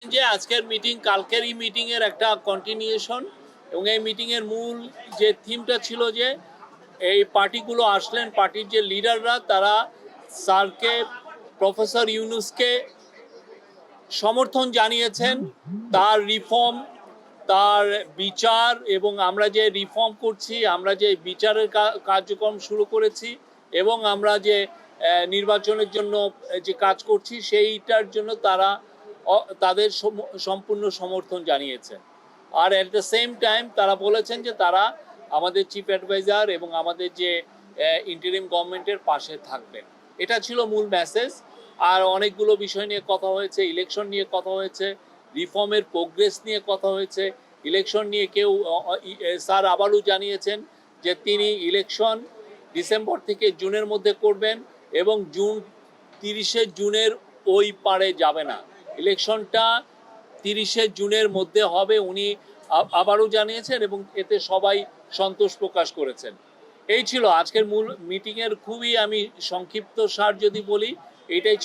যে আজকের meeting কালকেরই meeting এর একটা কন্টিনিউশন এবং এই মিটিং এর মূল যে থিমটা ছিল যে এই পার্টিগুলো আসলেন, পার্টির যে লিডাররা তারা স্যারকে, প্রফেসর ইউনুসকে সমর্থন জানিয়েছেন, তার রিফর্ম, তার বিচার এবং আমরা যে রিফর্ম করছি, আমরা যে বিচারের কার্যক্রম শুরু করেছি এবং আমরা যে নির্বাচনের জন্য যে কাজ করছি সেইটার জন্য তারা তাদের সম্পূর্ণ সমর্থন জানিয়েছেন। আর অ্যাট দ্য সেম টাইম তারা বলেছেন যে তারা আমাদের চিফ অ্যাডভাইজার এবং আমাদের যে ইন্টারিম গভর্নমেন্টের পাশে থাকবেন। এটা ছিল মূল মেসেজ। আর অনেকগুলো বিষয় নিয়ে কথা হয়েছে, ইলেকশন নিয়ে কথা হয়েছে, রিফর্মের প্রোগ্রেস নিয়ে কথা হয়েছে। ইলেকশন নিয়ে কেউ স্যার আবারও জানিয়েছেন যে তিনি ইলেকশন ডিসেম্বর থেকে জুনের মধ্যে করবেন এবং 30শে জুনের ওই পারে যাবে না, ইলেকশনটা 30শে জুনের মধ্যে হবে, উনি আবারও জানিয়েছেন এবং এতে সবাই সন্তোষ প্রকাশ করেছেন। এই ছিল আজকের মূল মিটিংয়ের খুবই আমি সংক্ষিপ্ত সার যদি বলি, এটাই